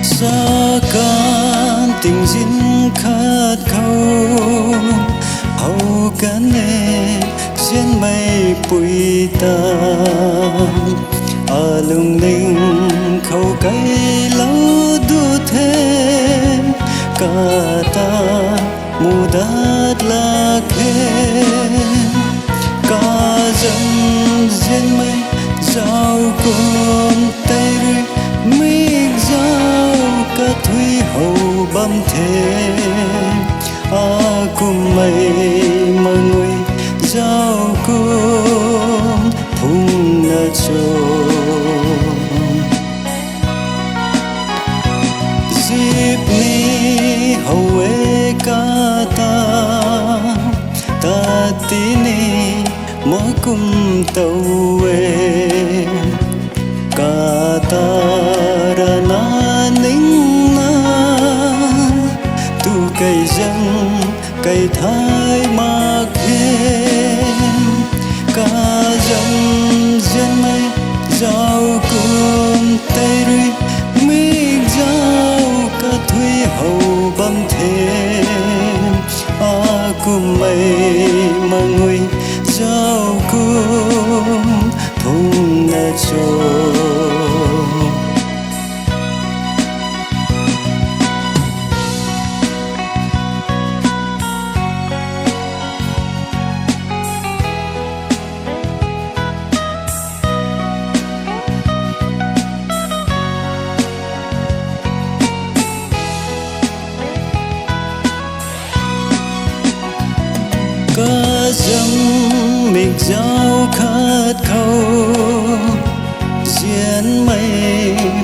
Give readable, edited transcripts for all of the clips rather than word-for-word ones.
xa can tình duyên khát khâu hầu can nè duyên mây bụi tàn lung linh khâu cây lâu đu thế cả ta mù đát lạc thêm cả dần duyên mây giao con tay rơi miếng giao cả thủy hậu băm thế cùng mây mà người giao con thùng na tròn dịp ni hậu ê cả ta tí ni mỗi cùng tàu ê cả ta ra na nính na tu cây dân cây thái mạc thêm cả dân dân mây giao cùng tay rơi miếng giao cả thủy hậu băm thêm cùng mây mà người giao cùng thùng na tròn cả dâm miệt giao khát khâu duyên mây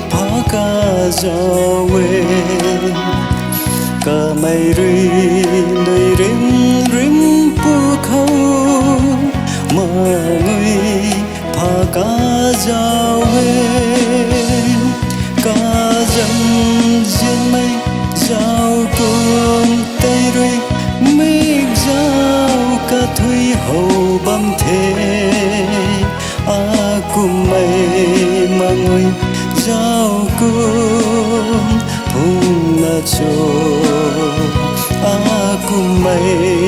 phá cả giao quê cả mây rơi nơi rìm rìm pu khâu mà người phá cả giao quê cả dâm duyên mây giao cùng tay rơi miếng giao cả thủy hậu băm thế cùng mây mà người giao cùng thùng na tròn cùng mây